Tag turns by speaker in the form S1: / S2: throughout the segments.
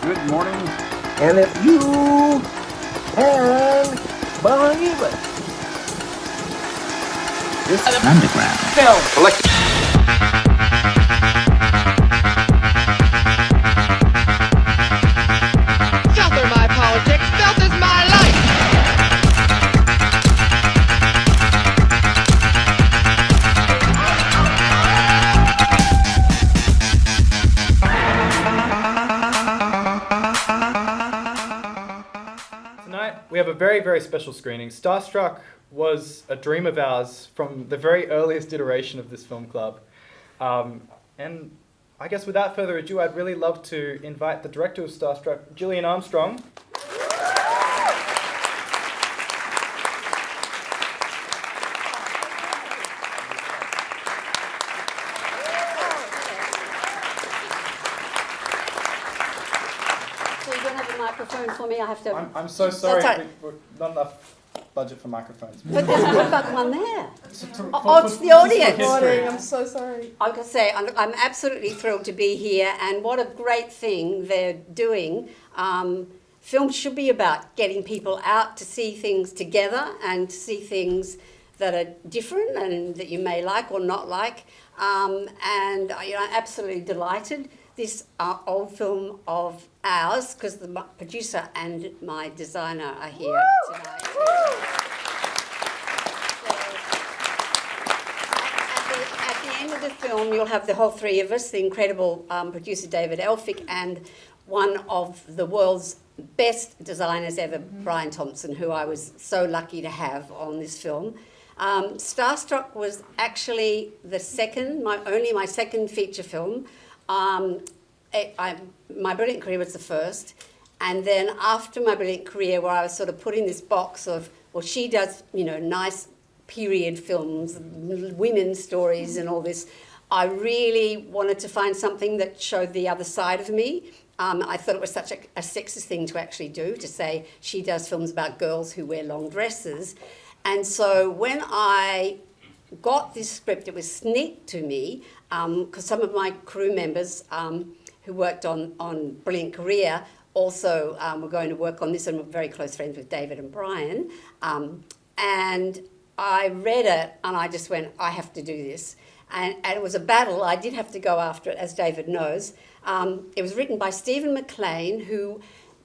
S1: Good morning.
S2: And if you can believe it, this is an underground film collective.
S3: Filter my politics, filters my life.
S4: Tonight we have a very, very special screening. Starstruck was a dream of ours from the very earliest iteration of this film club. And I guess without further ado, I'd really love to invite the director of Starstruck, Gillian Armstrong.
S5: So you don't have a microphone for me? I have to...
S4: I'm so sorry,
S5: That's right.
S4: we're not enough budget for microphones.
S5: But there's I've got one there.
S4: It's
S5: it's the audience.
S6: I'm so sorry.
S5: I can say I'm absolutely thrilled to be here, and what a great thing they're doing. Films should be about getting people out to see things together and to see things that are different and that you may like or not like. And I'm absolutely delighted. This old film of ours, because the producer and my designer are here tonight. At the end of the film, you'll have the whole three of us, the incredible producer David Elfick and one of the world's best designers ever, Brian Thomson, who I was so lucky to have on this film. Starstruck was actually my second feature film. My Brilliant Career was the first, and then after My Brilliant Career, where I was sort of put in this box of, well, she does, nice period films, women's stories and all this, I really wanted to find something that showed the other side of me. I thought it was such a sexist thing to actually do, to say she does films about girls who wear long dresses. And so when I got this script, it was sneaked to me, because some of my crew members who worked on Brilliant Career also were going to work on this, and were very close friends with David and Brian. And I read it and I just went, I have to do this. And it was a battle. I did have to go after it, as David knows. It was written by Stephen McLean, who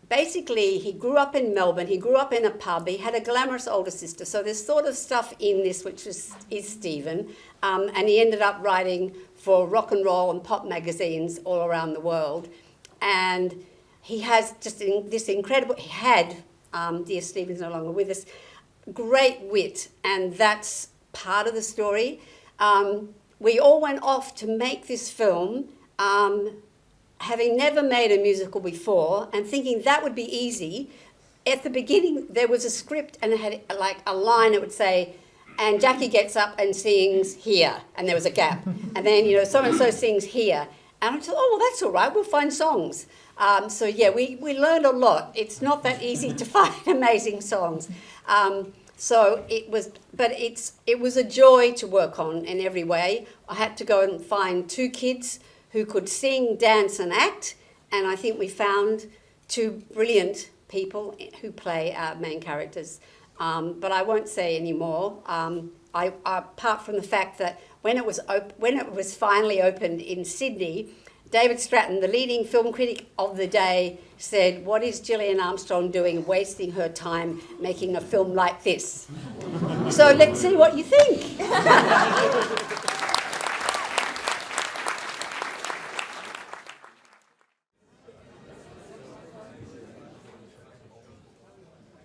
S5: basically, he grew up in Melbourne, he grew up in a pub, he had a glamorous older sister, so there's sort of stuff in this which is Stephen, and he ended up writing for rock and roll and pop magazines all around the world. And he has just this incredible, dear Stephen's no longer with us, great wit, and that's part of the story. We all went off to make this film, having never made a musical before and thinking that would be easy. At the beginning, there was a script and it had like a line that would say, and Jackie gets up and sings here, and there was a gap. And then, so-and-so sings here. And I thought, oh, well, that's all right, we'll find songs. So yeah, we learned a lot. It's not that easy to find amazing songs. So it was a joy to work on in every way. I had to go and find two kids who could sing, dance and act, and I think we found two brilliant people who play our main characters. But I won't say any more. Apart from the fact that when it was finally opened in Sydney, David Stratton, the leading film critic of the day, said, "What is Gillian Armstrong doing, wasting her time making a film like this?" So let's see what you think.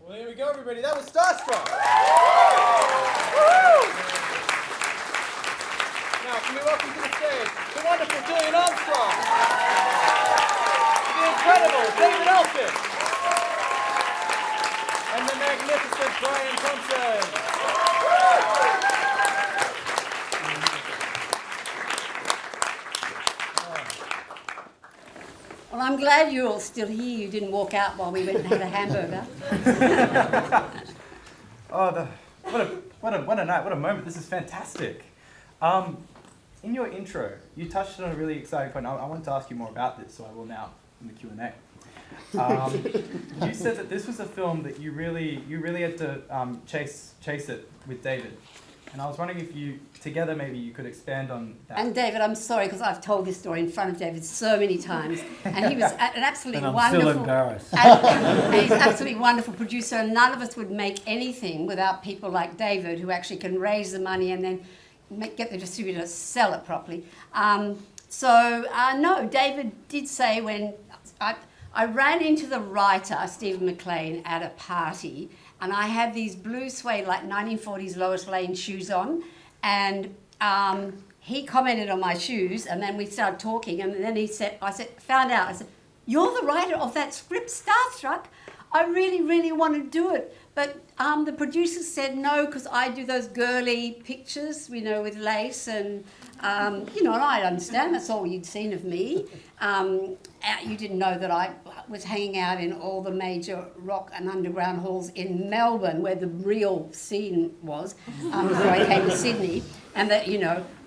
S4: Well, here we go, everybody. That was Starstruck. Now, can we welcome to the stage the wonderful Gillian Armstrong, the incredible David Elfick, and the magnificent Brian Thomson.
S5: Well, I'm glad you're all still here. You didn't walk out while we went and had a hamburger.
S4: What a night, what a moment. This is fantastic. In your intro, you touched on a really exciting point. I wanted to ask you more about this, so I will now in the Q&A. You said that this was a film that you really had to chase it with David. And I was wondering if you, together maybe you could expand on that.
S5: And David, I'm sorry because I've told this story in front of David so many times, and he was an absolutely
S1: And I'm
S5: wonderful.
S1: still embarrassed.
S5: And he's an absolutely wonderful producer, and none of us would make anything without people like David, who actually can raise the money and then get the distributor to sell it properly. No, David did say when I ran into the writer, Stephen McLean, at a party, and I had these blue suede, like 1940s Lois Lane shoes on, and he commented on my shoes, and then we started talking, and then I said, "You're the writer of that script, Starstruck. I really, really want to do it." But the producers said no, because I do those girly pictures, with lace and, and I understand that's all you'd seen of me. You didn't know that I was hanging out in all the major rock and underground halls in Melbourne, where the real scene was, before I came to Sydney. And that,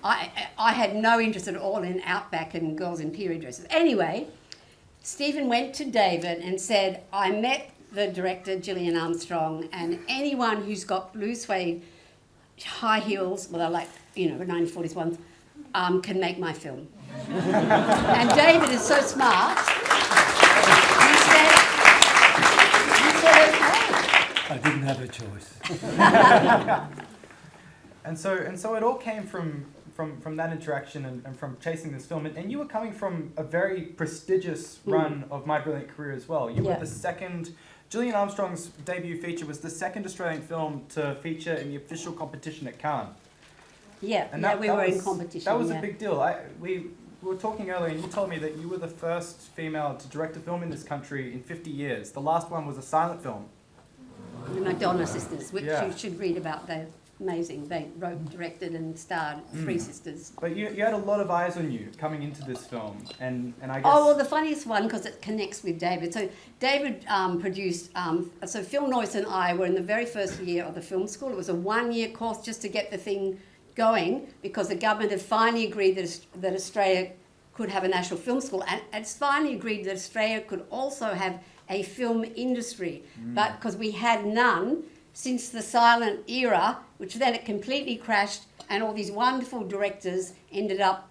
S5: I had no interest at all in Outback and girls in period dresses. Anyway, Stephen went to David and said, "I met the director, Gillian Armstrong, and anyone who's got blue suede high heels, well, they're like, 1940s ones, can make my film." And David is so smart. He said, okay.
S1: I didn't have a choice.
S4: And so it all came from that interaction and from chasing this film. And you were coming from a very prestigious run of My Brilliant Career as well. You were the second. Gillian Armstrong's debut feature was the second Australian film to feature in the official competition at Cannes.
S5: Yeah, we were in competition.
S4: That was a big deal. We were talking earlier, and you told me that you were the first female to direct a film in this country in 50 years. The last one was a silent film.
S5: The McDonough sisters, which you should read about. They're amazing. They wrote, directed, and starred Three Sisters.
S4: But you had a lot of eyes on you coming into this film, and I guess...
S5: Oh, well, the funniest one, because it connects with David. So David produced... so Phil Noyce and I were in the very first year of the film school. It was a one-year course just to get the thing going, because the government had finally agreed that Australia could have a national film school, and it's finally agreed that Australia could also have a film industry. But because we had none since the silent era, which then it completely crashed, and all these wonderful directors ended up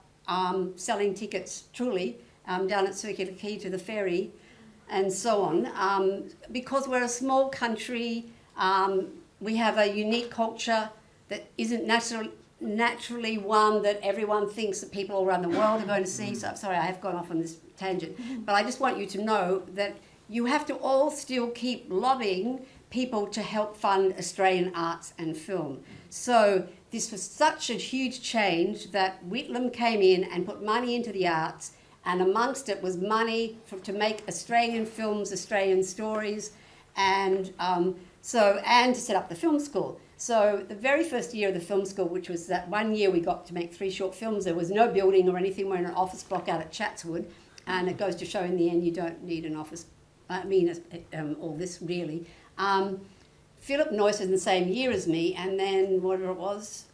S5: selling tickets, truly, down at Circular Quay to the ferry, and so on. Because we're a small country, we have a unique culture that isn't naturally one that everyone thinks that people all around the world are going to see. So I'm sorry, I have gone off on this tangent. But I just want you to know that you have to all still keep lobbying people to help fund Australian arts and film. So this was such a huge change that Whitlam came in and put money into the arts, and amongst it was money to make Australian films, Australian stories, and to set up the film school. So the very first year of the film school, which was that 1 year we got to make 3 short films, there was no building or anything. We're in an office block out at Chatswood, and it goes to show in the end you don't need an office. All this really. Philip Noyce was in the same year as me, and then whatever it was,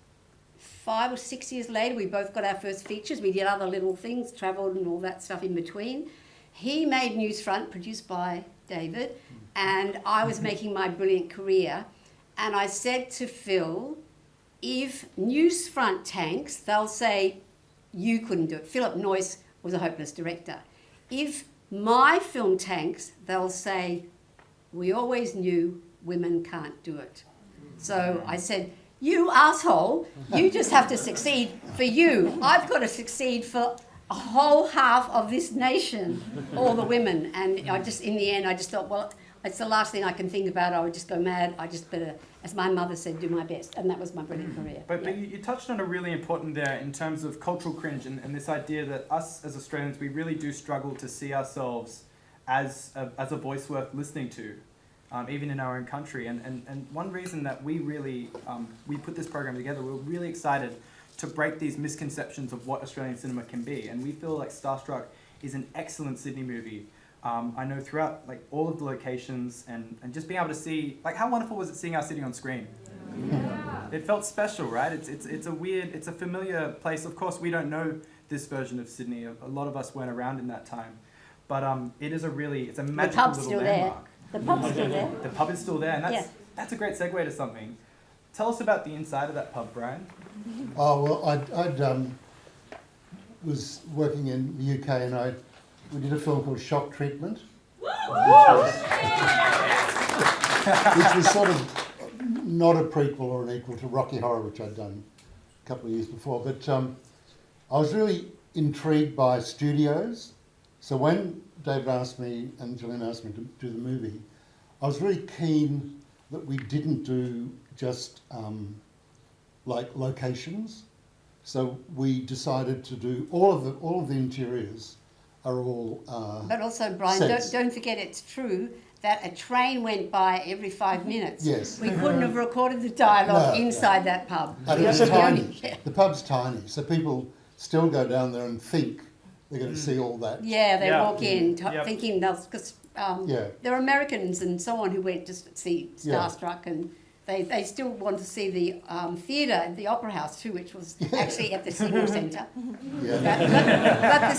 S5: 5 or 6 years later, we both got our first features. We did other little things, travelled and all that stuff in between. He made Newsfront, produced by David, and I was making My Brilliant Career. And I said to Phil, if Newsfront tanks, they'll say, you couldn't do it. Philip Noyce was a hopeless director. If my film tanks, they'll say, we always knew women can't do it. So I said, you asshole, you just have to succeed for you. I've got to succeed for a whole half of this nation, all the women. And in the end, I just thought, well, it's the last thing I can think about. I would just go mad. I just better, as my mother said, do my best. And that was My Brilliant Career.
S4: But you touched on a really important there in terms of cultural cringe and this idea that us as Australians, we really do struggle to see ourselves as a voice worth listening to, even in our own country. And one reason that we really, we put this program together, we were really excited to break these misconceptions of what Australian cinema can be. And we feel like Starstruck is an excellent Sydney movie. I know throughout all of the locations and just being able to see, how wonderful was it seeing our city on screen? Yeah. It felt special, right? It's a familiar place. Of course, we don't know this version of Sydney. A lot of us weren't around in that time. But it is it's a
S5: The
S4: magical
S5: pub's
S4: little
S5: still there.
S4: landmark.
S5: The pub's still there.
S4: The pub is still there, and
S5: Yeah.
S4: that's a great segue to something. Tell us about the inside of that pub, Brian.
S1: Oh, well, I was working in the UK and we did a film called Shock Treatment, which was sort of not a prequel or an equal to Rocky Horror, which I'd done a couple of years before. But I was really intrigued by studios. So when David asked me and Gillian asked me to do the movie, I was really keen that we didn't do just like locations. So we decided to do all of the interiors are all
S5: But also, Brian,
S1: sets.
S5: don't forget it's true that a train went by every 5 minutes.
S1: Yes.
S5: We couldn't have recorded the dialogue
S1: No,
S5: inside that pub.
S1: And it was
S5: The only-
S1: tiny.
S5: Yeah.
S1: The pub's tiny, so people still go down there and think they're going to see all that.
S5: Yeah, they
S4: Yeah.
S5: walk in
S4: Yep.
S5: thinking they'll, because
S1: Yeah.
S5: there are Americans and so on who went to see
S1: Yeah.
S5: Starstruck, and they still want to see the theatre, the Opera House too, which was actually at the Seymour Centre.
S1: Yeah.
S5: But the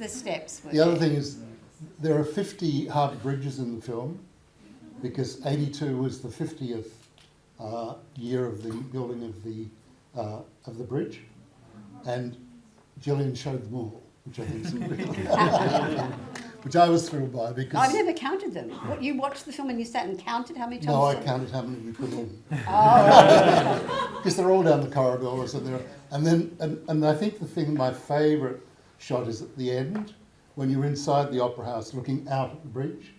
S5: steps were
S1: The other
S5: there.
S1: thing is there are 50 harbour bridges in the film because 82 was the 50th year of the building of the bridge, and Gillian showed them all, which I think is really which I was thrilled by because
S5: I've never counted them. What, you watched the film and you sat and counted how many times?
S1: no, I
S5: you-
S1: counted how many we put in.
S5: Oh,
S1: Because they're all down the corridors, and I think the thing, my favourite shot is at the end when you're inside the opera house looking out at the bridge,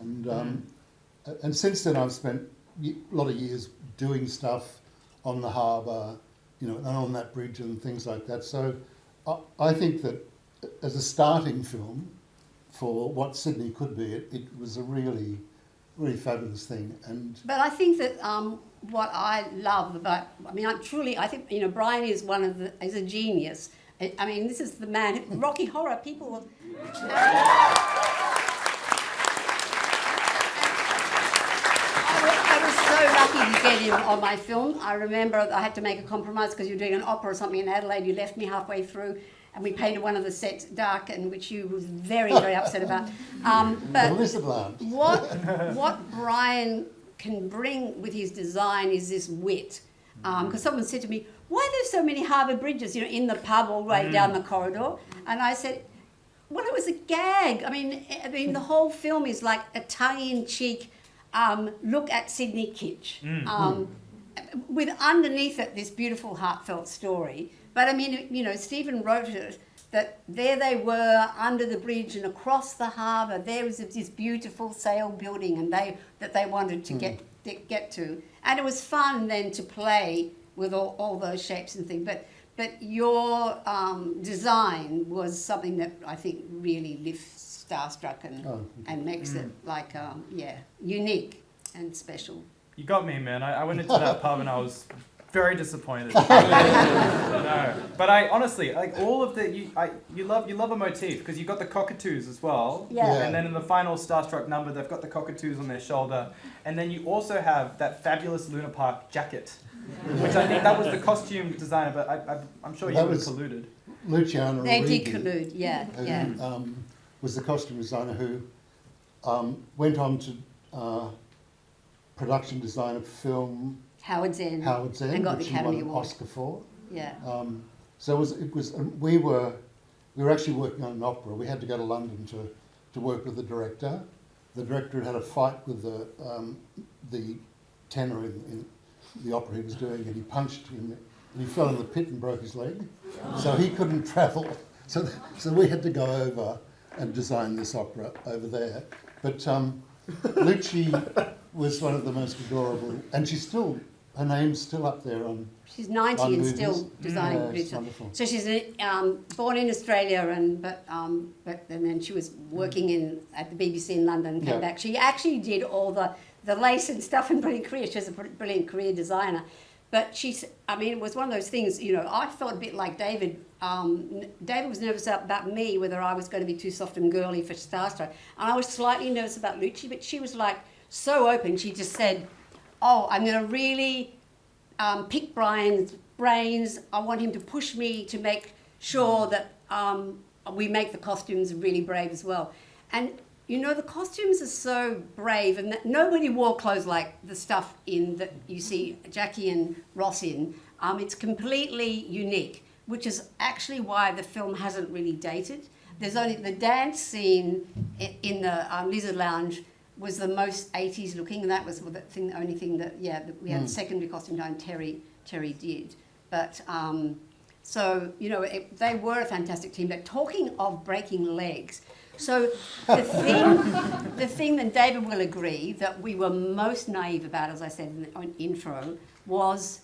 S1: and since then I've spent a lot of years doing stuff on the harbour, and on that bridge and things like that. So I think that as a starting film for what Sydney could be, it was a really, really fabulous thing, and.
S5: but I think that what I love about, I think Brian is is a genius. I mean, this is the man. Rocky Horror people. I was so lucky to get him on my film. I remember I had to make a compromise because you were doing an opera or something in Adelaide. You left me halfway through, and we painted one of the sets dark, and which you was very, very upset about. But
S1: The lizard lounge.
S5: what Brian can bring with his design is this wit. Because someone said to me, "Why are there so many harbour bridges, in the pub all the way down the corridor?" And I said, "Well, it was a gag. I mean, the whole film is like a tongue-in-cheek look at Sydney kitsch, with underneath it this beautiful, heartfelt story. But Stephen wrote it that there they were under the bridge and across the harbour there was this beautiful sail building, and they wanted to get to, and it was fun then to play with all those shapes and things. But your design was something that I think really lifts Starstruck and makes it unique and special.
S4: You got me, man. I went into that pub and I was very disappointed. No, but I honestly all of you love a motif because you got the cockatoos as well.
S5: Yeah.
S1: Yeah.
S4: And then in the final Starstruck number, they've got the cockatoos on their shoulder, and then you also have that fabulous Luna Park jacket, which I think that was the costume designer, but I'm sure you
S1: That
S4: would have
S1: was-
S4: colluded.
S1: Luciano
S5: They
S1: Origi,
S5: did collude, yeah.
S1: who was the costume designer who went on to production designer film
S5: Howard's End.
S1: Howard's End,
S5: And got the
S1: which he
S5: Academy
S1: won an
S5: Award.
S1: Oscar for.
S5: Yeah.
S1: So we were actually working on an opera. We had to go to London to work with the director. The director had a fight with the tenor in the opera he was doing, and he punched him, and he fell in the pit and broke his leg. So he couldn't travel. So we had to go over and design this opera over there. But Lucci was one of the most adorable, and her name's still up there on.
S5: She's 90
S1: on
S5: and
S1: movies.
S5: still designing
S1: Yeah, it's
S5: producer.
S1: wonderful.
S5: So she's born in Australia, and then she was working at the BBC in London and came
S1: Yeah.
S5: back. She actually did all the lace and stuff in brilliant career. She's a brilliant career designer. But it was one of those things, I felt a bit like David. David was nervous about me, whether I was going to be too soft and girly for Starstruck. And I was slightly nervous about Lucci, but she was like so open. She just said, "Oh, I'm going to really pick Brian's brains. I want him to push me to make sure that we make the costumes really brave as well. And you know, the costumes are so brave, and that nobody wore clothes like the stuff in that you see Jackie and Ross in. It's completely unique, which is actually why the film hasn't really dated. There's only the dance scene in the Lizard Lounge was the most 80s looking, and that was the only thing that we had secondary costume done. Terry did, but so you know they were a fantastic team. But talking of breaking legs. So the thing that David will agree that we were most naive about, as I said in the intro, was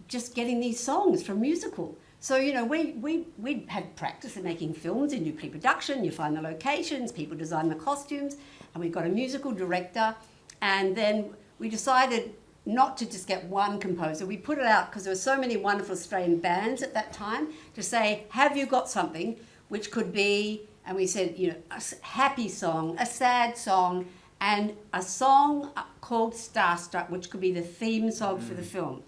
S5: just getting these songs from musical. So, you know, we had practice in making films, and you do pre-production, you find the locations, people design the costumes, and we've got a musical director. And then we decided not to just get one composer. We put it out because there were so many wonderful Australian bands at that time to say, have you got something which could be... And we said, you know, a happy song, a sad song, and a song called Starstruck, which could be the theme song for the film.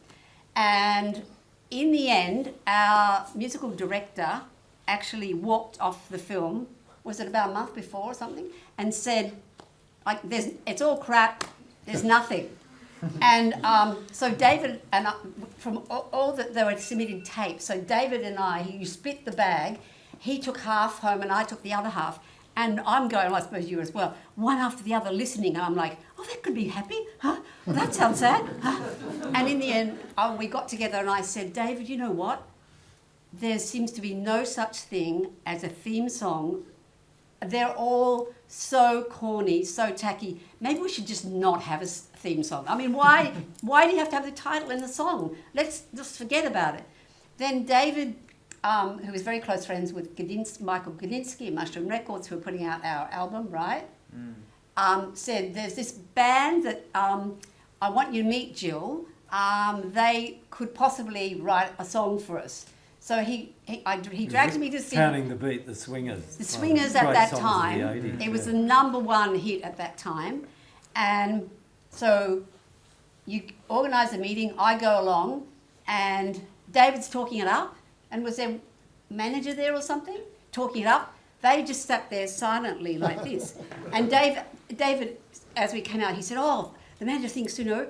S5: And in the end, our musical director actually walked off the film, was it about a month before or something, and said, like, it's all crap, there's nothing. And so David, and from all that they were submitted tapes, so David and I, you split the bag. He took half home and I took the other half. And I'm going, well, I suppose you as well, one after the other listening. And I'm like, oh, that could be happy. Huh? Well, that sounds sad. Huh? And in the end, we got together and I said, David, you know what? There seems to be no such thing as a theme song. They're all so corny, so tacky. Maybe we should just not have a theme song. I mean, why do you have to have the title in the song? Let's just forget about it. Then David... who was very close friends with Michael Gudinski and Mushroom Records, who were putting out our album, right? Said, there's this band that I want you to meet, Jill. They could possibly write a song for us. So he dragged me to see...
S6: Counting the Beat, the Swingers.
S5: The Swingers at that time. It was the #1 hit at that time. And so you organise a meeting, I go along, and David's talking it up. And was their manager there or something, talking it up? They just sat there silently like this. And David, as we came out, he said, oh, the manager thinks, you know,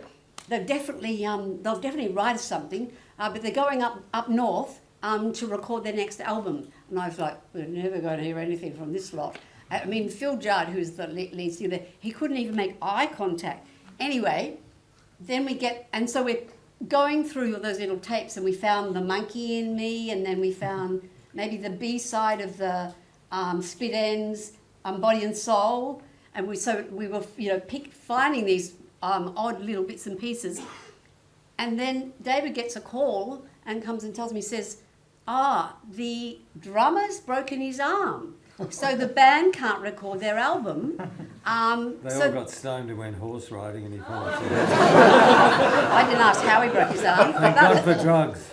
S5: they'll definitely write us something, but they're going up north to record their next album. And I was like, we're never going to hear anything from this lot. I mean, Phil Judd, who's the lead singer, he couldn't even make eye contact. Anyway, then so we're going through all those little tapes, and we found The Monkey in Me, and then we found maybe the B-side of the Split Ends, Body and Soul, and we were, you know, finding these odd little bits and pieces. And then David gets a call and comes and tells me, says, the drummer's broken his arm. So the band can't record their album.
S6: They all got stoned and went horse riding, and he fell off.
S5: I didn't ask how he broke his arm.
S6: Thank God for drugs.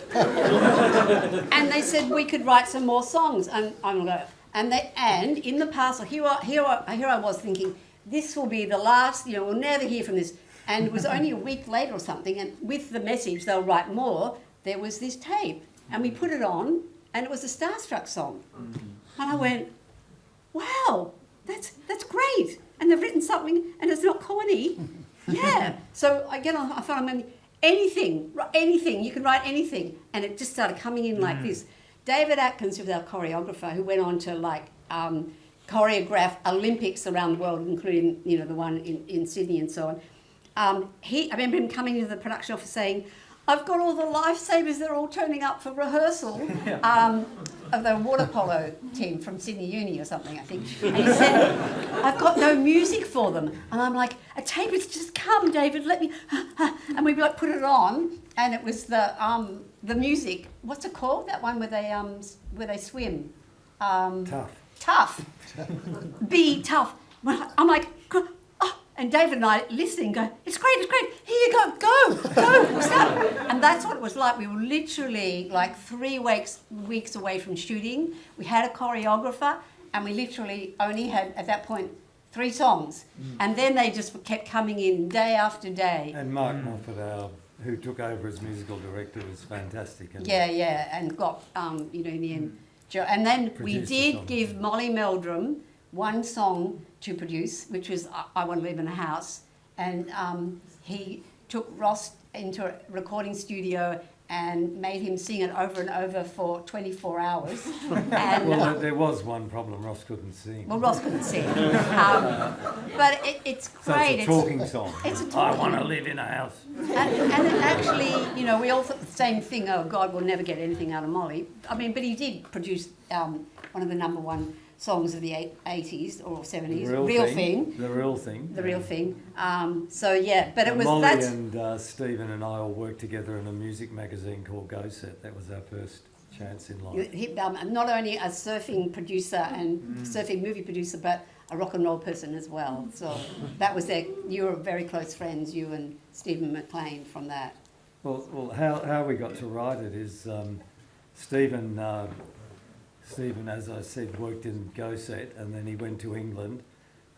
S5: And they said we could write some more songs. And I'm like, and in the past, here I was thinking, this will be the last. You know, we'll never hear from this. And it was only a week later or something. And with the message, they'll write more. There was this tape, and we put it on, and it was a Starstruck song. And I went, wow, that's great. And they've written something, and it's not corny. Yeah. So I found anything, you can write anything. And it just started coming in like this. David Atkins, who was our choreographer, who went on to choreograph Olympics around the world, including, you know, the one in Sydney and so on. I remember him coming into the production office saying, I've got all the lifesavers, they're all turning up for rehearsal of the water polo team from Sydney Uni or something, I think. And he said, I've got no music for them. And I'm like, a tape has just come, David, let me... And we put it on, and it was the music. What's it called? That one where they swim? Tough. Be tough. I'm like... And David and I listening go, it's great, here you go, start. And that's what it was like. We were literally like 3 weeks away from shooting. We had a choreographer, and we literally only had, at that point, 3 songs. And then they just kept coming in day after day.
S6: And Mark Moffat, who took over as musical director, was fantastic.
S5: Yeah, and got, in the end, And then we
S6: Produced the
S5: did
S6: song.
S5: give Molly Meldrum one song to produce, which was I Want to Live in a House. And he took Ross into a recording studio and made him sing it over and over for 24 hours. And,
S6: Well, there was one problem. Ross couldn't sing.
S5: well, Ross couldn't sing. But it's
S6: So
S5: great.
S6: it's a talking song.
S5: It's a
S6: I
S5: talking-
S6: want to live in a house.
S5: And it actually, you know, we all thought the same thing, oh God, we'll never get anything out of Molly. I mean, but he did produce one of the number one songs of the 80s or 70s,
S6: The
S5: Real Thing.
S6: The real thing.
S5: The Real Thing. So, yeah, but it was,
S6: Molly
S5: that's...
S6: and Stephen and I all worked together in a music magazine called Go Set. That was our first chance in life.
S5: He, not only a surfing producer and surfing movie producer, but a rock and roll person as well. So that was you were very close friends, you and Stephen McLean, from that.
S6: Well, how we got to write it is Stephen, as I said, worked in Go Set, and then he went to England,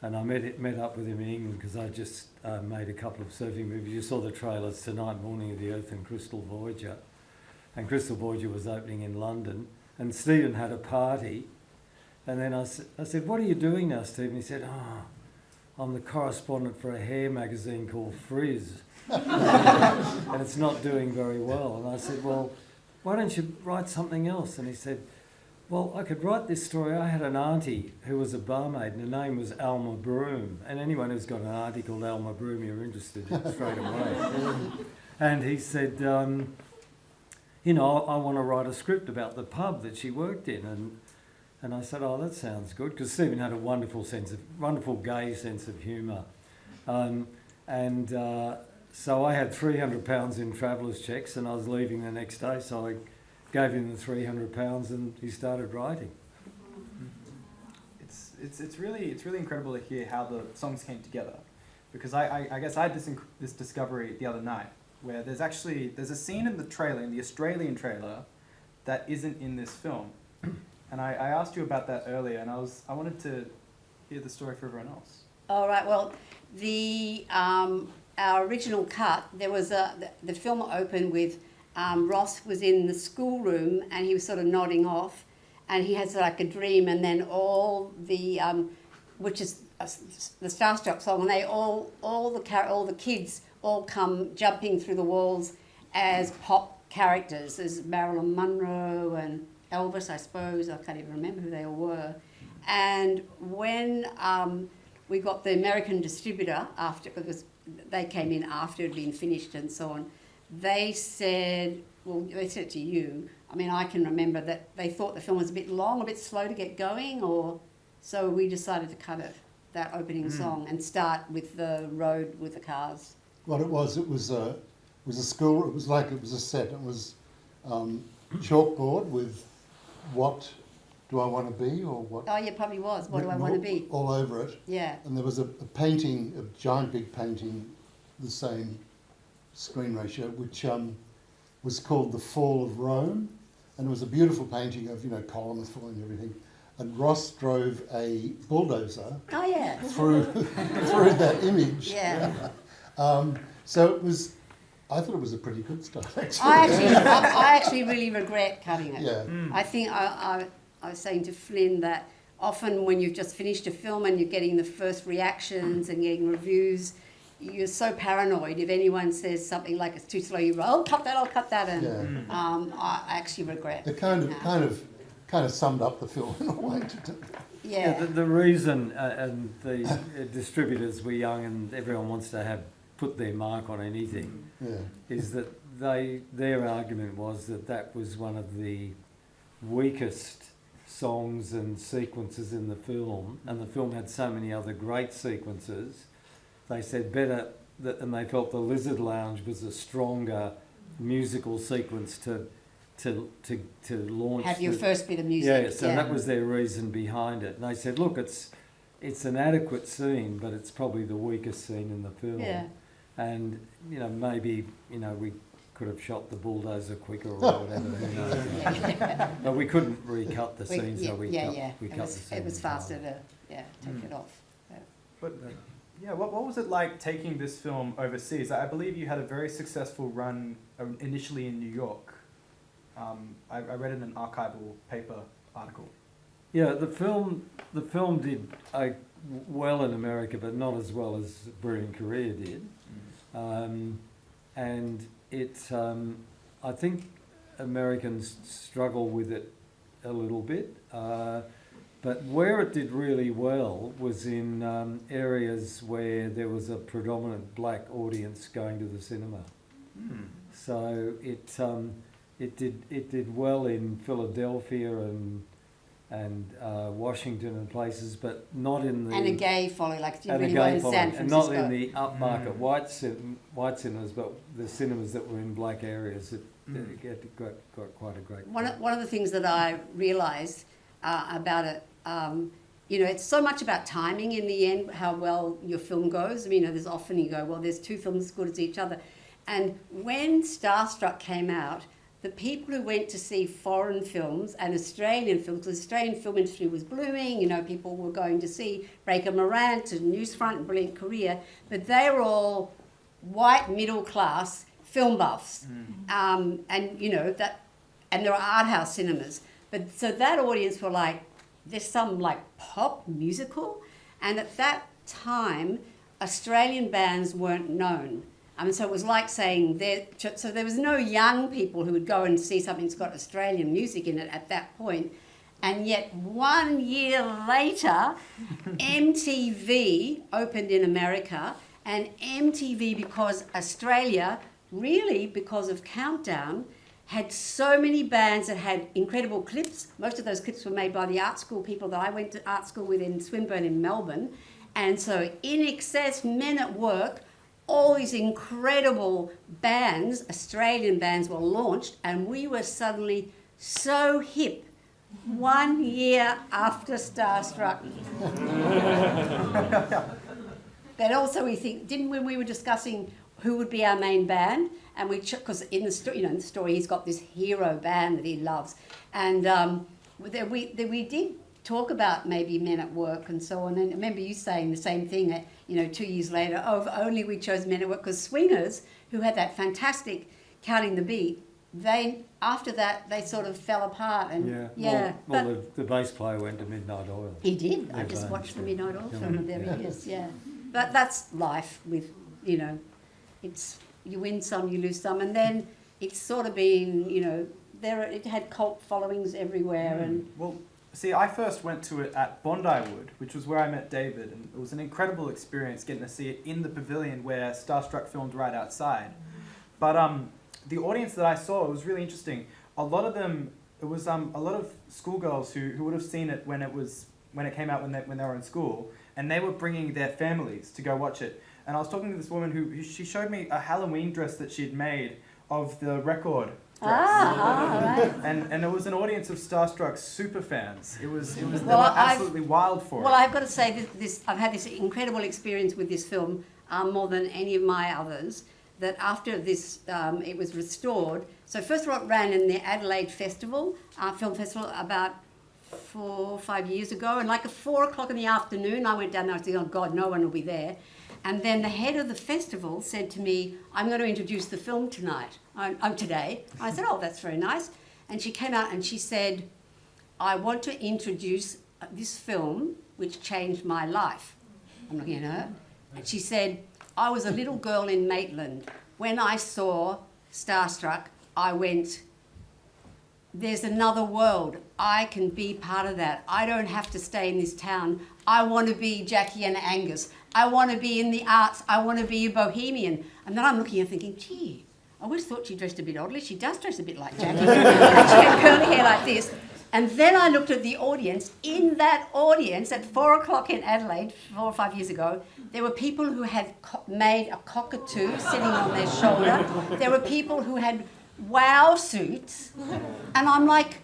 S6: and I met up with him in England because I just made a couple of surfing movies. You saw the trailers tonight, Morning of the Earth and Crystal Voyager, and Crystal Voyager was opening in London, and Stephen had a party, and then I said, "What are you doing now, Stephen?" He said, "Oh, I'm the correspondent for a hair magazine called Frizz." And it's not doing very well. And I said, "Well, why don't you write something else?" And he said, "Well, I could write this story. I had an auntie who was a barmaid, and her name was Alma Broom. And anyone who's got an auntie called Alma Broom, you're interested in straight away." And he said, "You know, I want to write a script about the pub that she worked in." And I said, "Oh, that sounds good," because Stephen had a wonderful gay sense of humour. So I had £300 in travellers' checks, and I was leaving the next day, so I gave him the £300 and he started writing.
S7: It's really incredible to hear how the songs came together, because I guess I had this discovery the other night where there's a scene in the trailer, in the Australian trailer, that isn't in this film, and I asked you about that earlier, and I wanted to hear the story for everyone else.
S5: All right, well, our original cut, there was the film opened with Ross was in the schoolroom and he was sort of nodding off, and he has like a dream, and then all the which is the Starstruck song, and they all the kids all come jumping through the walls as pop characters. There's Marilyn Monroe and Elvis, I suppose. I can't even remember who they all were. And when we got the American distributor after, because they came in after it had been finished and so on, they said to you, I mean, I can remember that they thought the film was a bit long, a bit slow to get going, so we decided to cut it, that opening song, and start with the road with the cars.
S1: What it was a school. It was a set. It was chalkboard with "What do I want to be?" or "What."
S5: Oh, yeah, probably was. What do I
S1: written
S5: want to be?
S1: All over it.
S5: Yeah.
S1: And there was a painting, a giant big painting, the same screen ratio, which was called The Fall of Rome, and it was a beautiful painting of columns falling and everything. And Ross drove a bulldozer
S5: Oh, yeah.
S1: through that image.
S5: Yeah.
S1: So it was. I thought it was a pretty good start, actually.
S5: I actually really regret cutting it.
S1: Yeah.
S5: I think I was saying to Flynn that often when you've just finished a film and you're getting the first reactions and getting reviews, you're so paranoid. If anyone says something like it's too slow, you go, I'll cut that. And I actually regret.
S1: It kind of summed up the film in a way.
S5: Yeah.
S6: The reason, and the distributors were young and everyone wants to put their mark on anything, is that their argument was that was one of the weakest songs and sequences in the film, and the film had so many other great sequences. They said better, and they felt the Lizard Lounge was a stronger musical sequence to launch.
S5: Have your first bit of music.
S6: Yeah, so that was their reason behind it. And they said, look, it's an adequate scene, but it's probably the weakest scene in the film.
S5: Yeah.
S6: And maybe we could have shot the bulldozer quicker or whatever. Who knows? But we couldn't recut the scene, so we cut the scene.
S5: It was faster to take it off. Yeah.
S7: But what was it like taking this film overseas? I believe you had a very successful run initially in New York. I read in an archival paper article.
S6: Yeah, the film did well in America, but not as well as Brewing Korea did. And it, I think Americans struggle with it a little bit. But where it did really well was in areas where there was a predominant black audience going to the cinema. So it did well in Philadelphia and Washington and places, but not in the...
S5: And a gay following, like did
S6: and a
S5: really well
S6: gay
S5: in San
S6: following, and
S5: Francisco.
S6: not in the upmarket white cinemas, but the cinemas that were in black areas that got quite a great...
S5: One of the things that I realised about it, it's so much about timing in the end, how well your film goes. I mean, there's often you go, well, there's two films as good as each other. And when Starstruck came out, the people who went to see foreign films and Australian films, because the Australian film industry was blooming, people were going to see Breaker Morant and Newsfront and Brilliant Korea, but they were all white middle class film buffs. And there are art house cinemas. But so that audience were like, there's some like pop musical. And at that time, Australian bands weren't known. So it was like saying, so there was no young people who would go and see something that's got Australian music in it at that point. And yet 1 year later, MTV opened in America, and MTV, because Australia, really because of Countdown, had so many bands that had incredible clips. Most of those clips were made by the art school people that I went to art school with in Swinburne in Melbourne. And so In Excess, Men at Work, all these incredible bands, Australian bands, were launched, and we were suddenly so hip 1 year after Starstruck. But also we think, when we were discussing who would be our main band, and because in the story he's got this hero band that he loves, and we did talk about maybe Men at Work and so on. And I remember you saying the same thing, 2 years later, if only we chose Men at Work, because Swingers, who had that fantastic Counting the Beat, after that they sort of fell apart. And
S6: the bass player went to Midnight Oil.
S5: He did. I just watched the Midnight Oil film, and there he is. Yeah, but that's life. With it's you win some, you lose some, and then it's sort of been it had cult followings everywhere. And
S7: well, see, I first went to it at Bondi Wood, which was where I met David, and it was an incredible experience getting to see it in the pavilion where Starstruck filmed right outside. But the audience that I saw, it was really interesting. A lot of them, it was a lot of schoolgirls who would have seen it when it came out when they were in school, and they were bringing their families to go watch it. And I was talking to this woman who she showed me a Halloween dress that she'd made of the record.
S5: Right.
S7: And it was an audience of Starstruck super fans. They were absolutely wild for it.
S5: Well, I've got to say I've had this incredible experience with this film, more than any of my others, that after this, it was restored. So first of all, it ran in the Adelaide Festival, Film Festival, about 4 or 5 years ago. And like at 4 o'clock in the afternoon, I went down there and I said, oh God, no one will be there. And then the head of the festival said to me, I'm going to introduce the film today. I said, oh, that's very nice. And she came out and she said, I want to introduce this film which changed my life. I'm looking at her. And she said, I was a little girl in Maitland. When I saw Starstruck, I went, there's another world. I can be part of that. I don't have to stay in this town. I want to be Jackie and Angus. I want to be in the arts. I want to be a bohemian. And then I'm looking and thinking, gee, I always thought she dressed a bit oddly. She does dress a bit like Jackie. And she had curly hair like this. And then I looked at the audience. In that audience, at 4 o'clock in Adelaide, 4 or 5 years ago, there were people who had made a cockatoo sitting on their shoulder. There were people who had wow suits. And I'm like,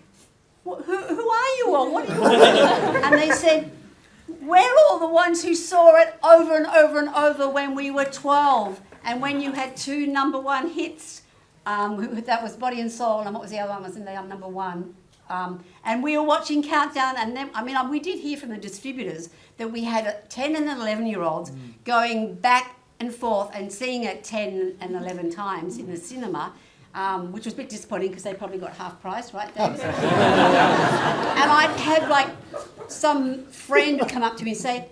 S5: who are you all? What are you doing? And they said, we're all the ones who saw it over and over and over when we were 12. And when you had 2 number-one hits, that was Body and Soul, and what was the other one? Was in the number one. And we were watching Countdown, and then, we did hear from the distributors that we had 10 and 11-year-olds going back and forth and seeing it 10 and 11 times in the cinema. which was a bit disappointing because they probably got half price, right, David? And I'd have like some friend come up to me and say,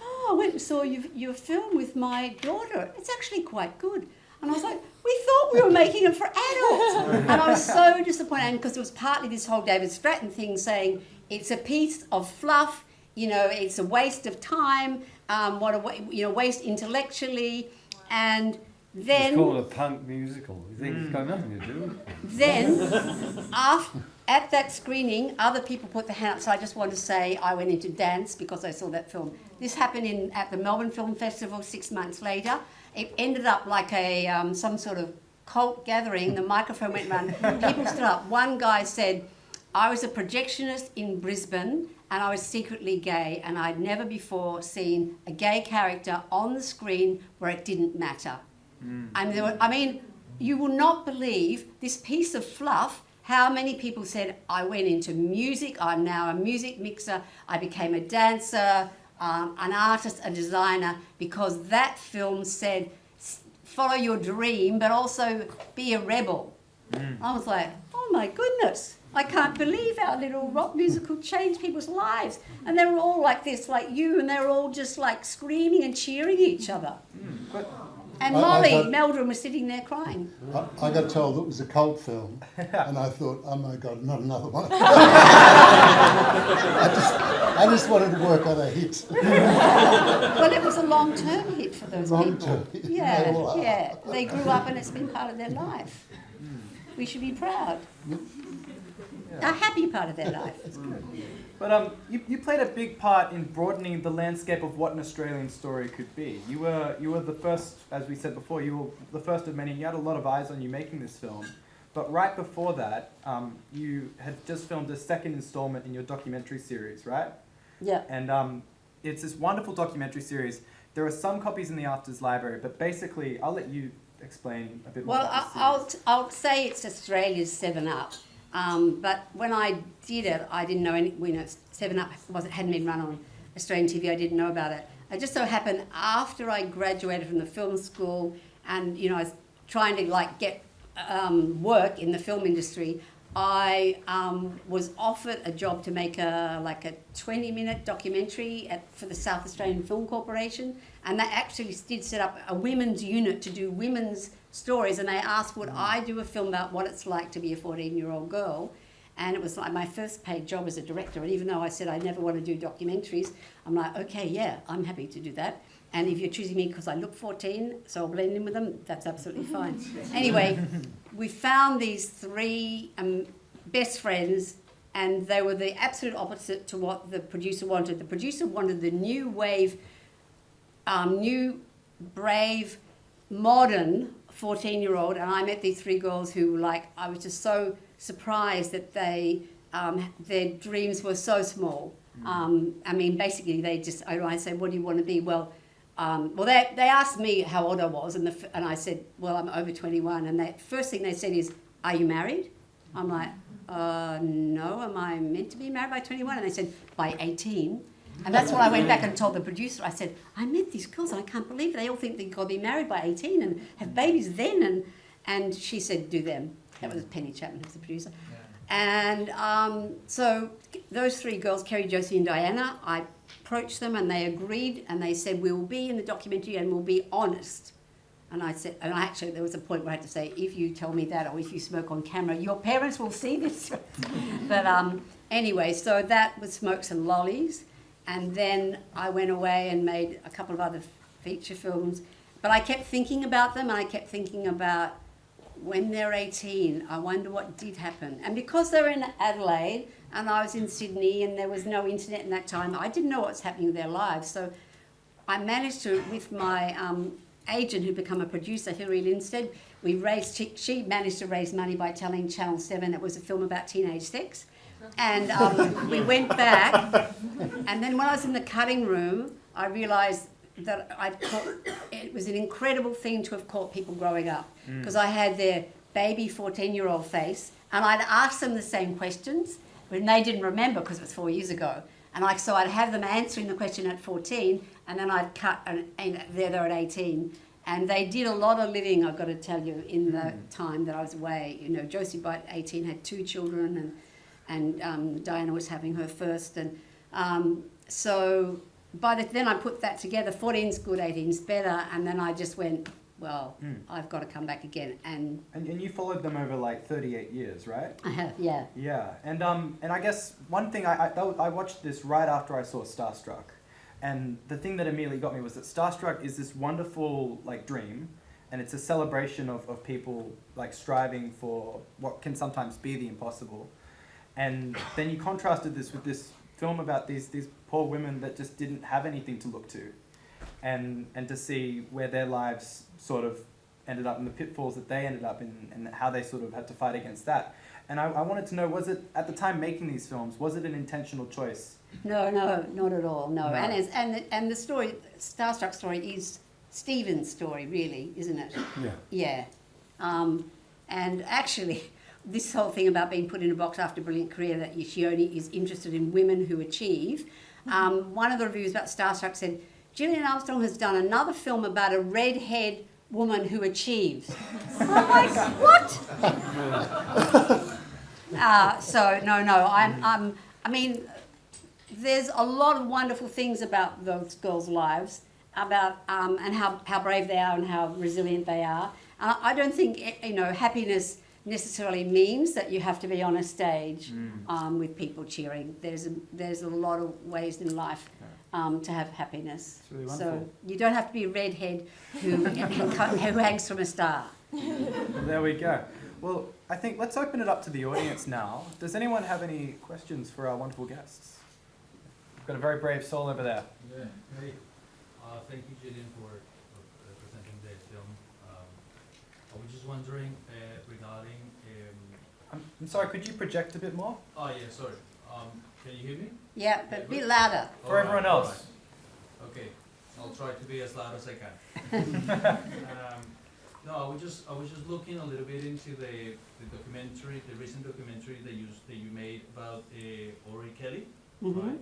S5: "Oh, I went and saw your film with my daughter. It's actually quite good." And I was like, "We thought we were making it for adults." And I was so disappointed because it was partly this whole David Stratton thing saying it's a piece of fluff, you know, it's a waste of time, waste intellectually, and then
S6: It's called a punk musical. You think it's got nothing to do with it?
S5: then at that screening, other people put their hand up. So I just want to say I went into dance because I saw that film. This happened at the Melbourne Film Festival 6 months later. It ended up like a some sort of cult gathering. The microphone went around. People stood up. One guy said, "I was a projectionist in Brisbane and I was secretly gay, and I'd never before seen a gay character on the screen where it didn't matter." I mean, you will not believe this piece of fluff, how many people said, "I went into music, I'm now a music mixer, I became a dancer, an artist, a designer," because that film said, follow your dream, but also be a rebel. I was like, oh my goodness, I can't believe our little rock musical changed people's lives. And they were all like this, like you, and they were all just like screaming and cheering each other. And Molly Meldrum was sitting there crying.
S1: I got told it was a cult film, and I thought, oh my God, not another one. I just wanted to work on a hit.
S5: Well, it was a long-term hit for those people.
S1: Long-term hit.
S5: Yeah. They grew up and it's been part of their life. We should be proud. A happy part of their life.
S7: But you played a big part in broadening the landscape of what an Australian story could be. You were the first, as we said before, you were the first of many. You had a lot of eyes on you making this film. But right before that, you had just filmed a second installment in your documentary series, right?
S5: Yeah.
S7: And it's this wonderful documentary series. There are some copies in the AFTRS library, but basically, I'll let you explain a bit more about this series.
S5: I'll say it's Australia's 7-Up. But when I did it, I didn't know any. 7-Up hadn't been run on Australian TV. I didn't know about it. It just so happened after I graduated from the film school, and I was trying to get work in the film industry. I was offered a job to make a 20-minute documentary for the South Australian Film Corporation, and they actually did set up a women's unit to do women's stories, and they asked would I do a film about what it's like to be a 14-year-old girl, and it was like my first paid job as a director. And even though I said I never want to do documentaries, I'm like, okay, yeah, I'm happy to do that. And if you're choosing me because I look 14, so I'll blend in with them, that's absolutely fine. Anyway, we found these 3 best friends, and they were the absolute opposite to what the producer wanted. The producer wanted the new wave, new, brave, modern 14-year-old, and I met these 3 girls who, I was just so surprised that they, their dreams were so small. Basically, I said, what do you want to be? They asked me how old I was, and I said, well, I'm over 21. And the first thing they said is, are you married? I'm like, no, am I meant to be married by 21? And they said, by 18. And that's when I went back and told the producer, I said, I met these girls and I can't believe it. They all think they've got to be married by 18 and have babies then. And she said, do them. That was Penny Chapman, who's the producer. Yeah. And so those 3 girls, Kerry, Josie and Diana, I approached them and they agreed, and they said, we will be in the documentary and we'll be honest. And I said, and actually there was a point where I had to say, if you tell me that or if you smoke on camera, your parents will see this. But anyway, so that was Smokes and Lollies. And then I went away and made a couple of other feature films. But I kept thinking about them, and I kept thinking about when they're 18, I wonder what did happen. And because they were in Adelaide and I was in Sydney and there was no internet in that time, I didn't know what was happening with their lives. So I managed to, with my agent who'd become a producer, Hilary Linstead, she managed to raise money by telling Channel 7 it was a film about teenage sex. And we went back, and then when I was in the cutting room, I realised that it was an incredible thing to have caught people growing up, because I had their baby 14-year-old face, and I'd ask them the same questions, but they didn't remember because it was 4 years ago. And so I'd have them answering the question at 14, and then I'd cut, and they're at 18. And they did a lot of living, I've got to tell you, in the time that I was away. You know, Josie by 18 had 2 children, and Diana was having her first. And so then I put that together. 14's good, 18's better. And then I just went, well, I've got to come back again. And
S7: you followed them over like 38 years, right?
S5: I have, yeah.
S7: Yeah, and I guess one thing I watched this right after I saw Starstruck, and the thing that immediately got me was that Starstruck is this wonderful like dream, and it's a celebration of people like striving for what can sometimes be the impossible, and then you contrasted this with this film about these poor women that just didn't have anything to look to, and to see where their lives sort of ended up in the pitfalls that they ended up in, and how they sort of had to fight against that. And I wanted to know, was it, at the time making these films, was it an intentional choice?
S5: No, not at all, no.
S7: No.
S5: And the story, Starstruck story is Stephen's story, really, isn't it?
S6: Yeah.
S5: Yeah. And actually, this whole thing about being put in a box after a brilliant career, that she only is interested in women who achieve. One of the reviews about Starstruck said, Gillian Armstrong has done another film about a redhead woman who achieves. I'm like, what? So no, I mean, there's a lot of wonderful things about those girls' lives, about and how brave they are and how resilient they are. I don't think happiness necessarily means that you have to be on a stage with people cheering. There's a lot of ways in life to have happiness.
S7: It's really
S5: So
S7: wonderful.
S5: you don't have to be a redhead who hangs from a star.
S7: Well, there we go. Well, I think let's open it up to the audience now. Does anyone have any questions for our wonderful guests? We've got a very brave soul over there.
S8: Yeah, hey, thank you, Gillian, for presenting the film. I was just wondering regarding.
S7: I'm sorry, could you project a bit more?
S8: Oh yeah, sorry. Can you hear me?
S5: Yeah, but a bit louder.
S7: For everyone else.
S8: Alright. Okay, I'll try to be as loud as I can. No, I was just looking a little bit into the documentary, the recent documentary that you made about Arden Kelly, right?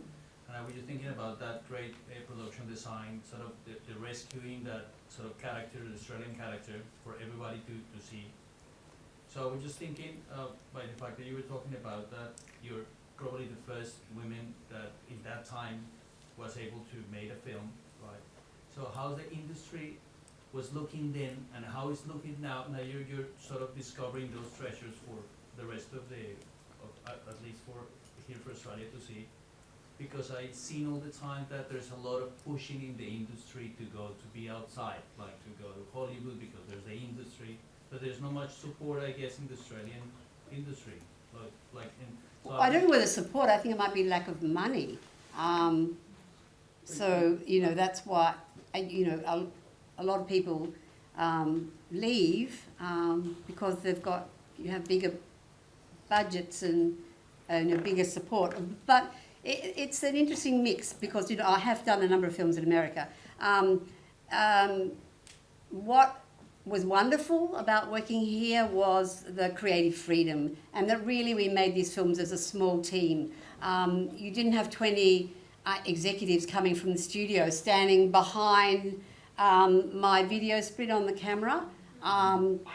S8: And I was just thinking about that great production design, sort of the rescuing that sort of character, the Australian character, for everybody to see. So I was just thinking, by the fact that you were talking about that, you're probably the first women that in that time was able to make a film, right? So how the industry was looking then and how it's looking now. Now you're sort of discovering those treasures for the rest of at least for here for Australia to see. Because I've seen all the time that there's a lot of pushing in the industry to go to be outside, like to go to Hollywood because there's the industry, but there's not much support, I guess, in the Australian industry.
S5: I don't know whether support, I think it might be lack of money. So, that's why, a lot of people leave because you have bigger budgets and a bigger support. But it's an interesting mix because, I have done a number of films in America. What was wonderful about working here was the creative freedom, and that really we made these films as a small team. You didn't have 20 executives coming from the studio standing behind my video split on the camera,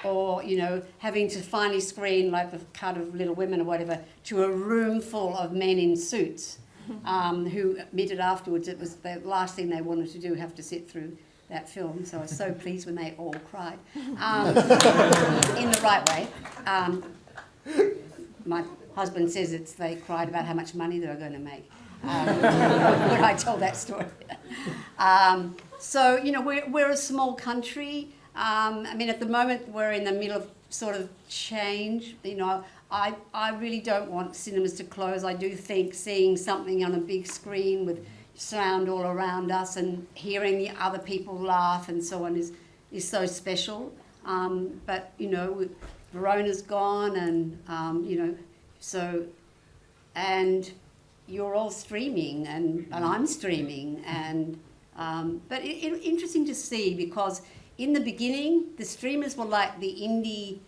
S5: or having to finally screen like the cut of Little Women or whatever to a room full of men in suits who admitted afterwards it was the last thing they wanted to do, have to sit through that film. So I was so pleased when they all cried in the right way. My husband says they cried about how much money they were going to make when I told that story. So we're a small country. At the moment we're in the middle of sort of change. I really don't want cinemas to close. I do think seeing something on a big screen with sound all around us and hearing the other people laugh and so on is so special. But Verona's gone, and and you're all streaming, and I'm streaming, and but interesting to see, because in the beginning the streamers were like the indie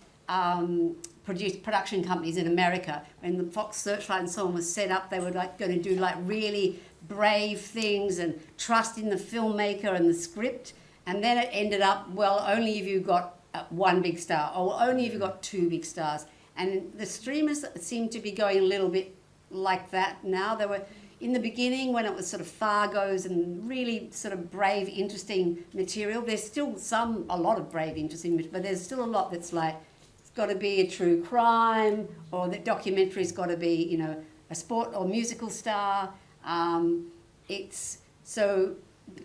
S5: production companies in America. When the Fox Searchlight and so on was set up, they were like going to do like really brave things and trust in the filmmaker and the script. And then it ended up, well, only if you got one big star, or only if you got two big stars. And the streamers seem to be going a little bit like that now. They were in the beginning when it was sort of Fargos and really sort of brave, interesting material. There's still a lot of brave, interesting, but there's still a lot that's like, it's got to be a true crime, or the documentary's got to be, you know, a sport or musical star. So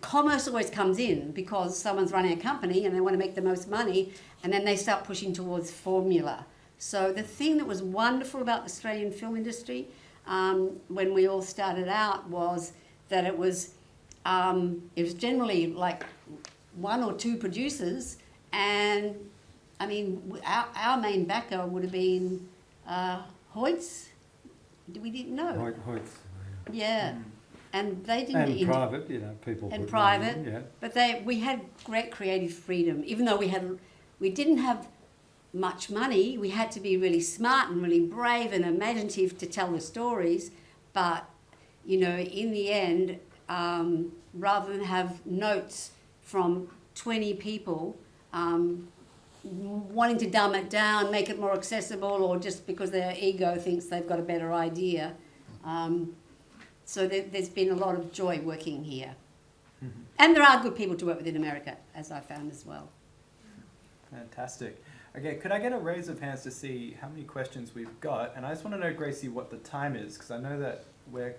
S5: commerce always comes in because someone's running a company and they want to make the most money, and then they start pushing towards formula. So the thing that was wonderful about the Australian film industry when we all started out was that it was generally like one or two producers, and I mean our main backer would have been Hoyts. We didn't know.
S6: Hoyts.
S5: Yeah. And they didn't.
S6: And private, you know, people.
S5: And
S6: put
S5: private,
S6: money in, yeah.
S5: but we had great creative freedom. Even though we didn't have much money, we had to be really smart and really brave and imaginative to tell the stories. But you know, in the end, rather than have notes from 20 people wanting to dumb it down, make it more accessible, or just because their ego thinks they've got a better idea. So there's been a lot of joy working here. Mm-hmm. And there are good people to work with in America, as I found as well.
S7: Fantastic. Okay, could I get a raise of hands to see how many questions we've got? And I just want to know, Gracie, what the time is, because I know that we're...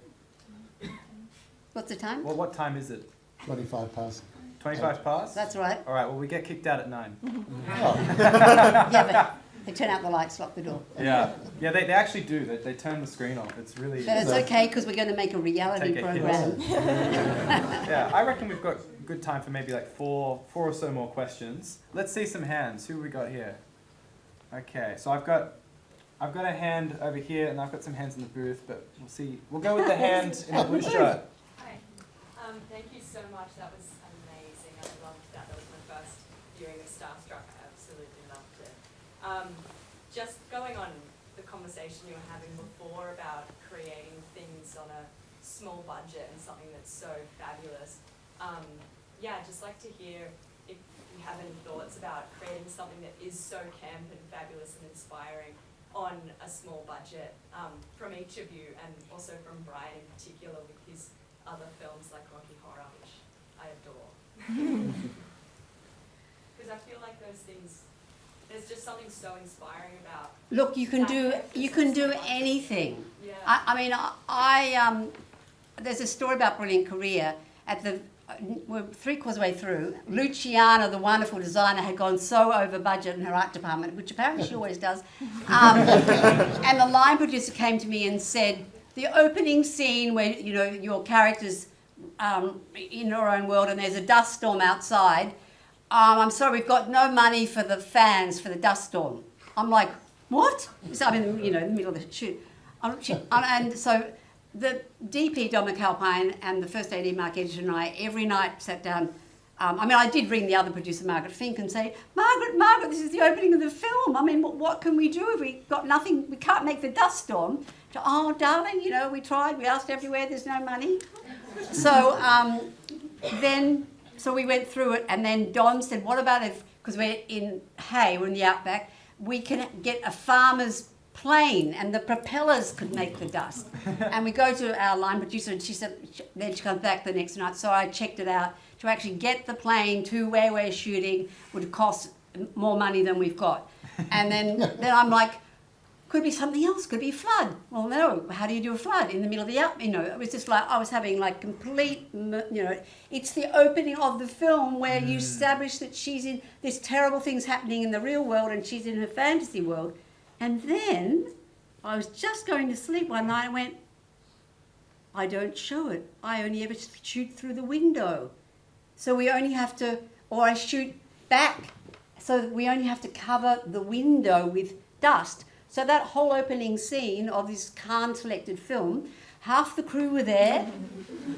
S5: What's the time?
S7: Well, what time is it?
S1: 25 past.
S7: 25 past?
S5: That's right.
S7: All right, well, we get kicked out at 9.
S5: Yeah, but they turn out the lights, lock the door.
S7: Yeah, they actually do. They turn the screen off. It's really...
S5: But it's okay, because we're going to make a reality program.
S7: Yeah, I reckon we've got good time for maybe like four or so more questions. Let's see some hands. Who have we got here? Okay, so I've got a hand over here, and I've got some hands in the booth, but we'll see. We'll go with the hand in the blue shirt.
S9: Hi. Thank you so much. That was amazing. I loved that. That was my first viewing of Starstruck. I absolutely loved it. Just going on the conversation you were having before about creating things on a small budget and something that's so fabulous. Yeah, I'd just like to hear if you have any thoughts about creating something that is so camp and fabulous and inspiring on a small budget from each of you, and also from Brian in particular with his other films like Rocky Horror, which I adore. Because I feel like those things, there's just something so inspiring about.
S5: Look, you can do anything.
S9: Yeah.
S5: I mean, there's a story about Brilliant Career. We're 3/4 way through. Luciana, the wonderful designer, had gone so over budget in her art department, which apparently she always does. And the line producer came to me and said, the opening scene where, you know, your character's in her own world and there's a dust storm outside, I'm sorry, we've got no money for the fans for the dust storm. I'm like, what? So I'm in, in the middle of the shoot. And so the DP, Don McAlpine, and the first AD, Mark Edgerton, and I, every night sat down. I did ring the other producer, Margaret Fink, and say, Margaret, this is the opening of the film. I mean, what can we do if we got nothing? We can't make the dust storm. Oh, darling, we tried. We asked everywhere. There's no money. So so we went through it, and then Don said, what about if, because we're in the outback, we can get a farmer's plane and the propellers could make the dust. And we go to our line producer, and she said, then she comes back the next night. So I checked it out. To actually get the plane to where we're shooting would cost more money than we've got. And then I'm like, could be something else, could be a flood. Well, no, how do you do a flood in the middle of the it was just like, I was having like complete, it's the opening of the film where you establish that she's in, there's terrible things happening in the real world and she's in her fantasy world. And then I was just going to sleep one night and went, I don't show it. I only ever shoot through the window. So we only have to, or I shoot back. So we only have to cover the window with dust. So that whole opening scene of this Cannes-selected film, half the crew were there,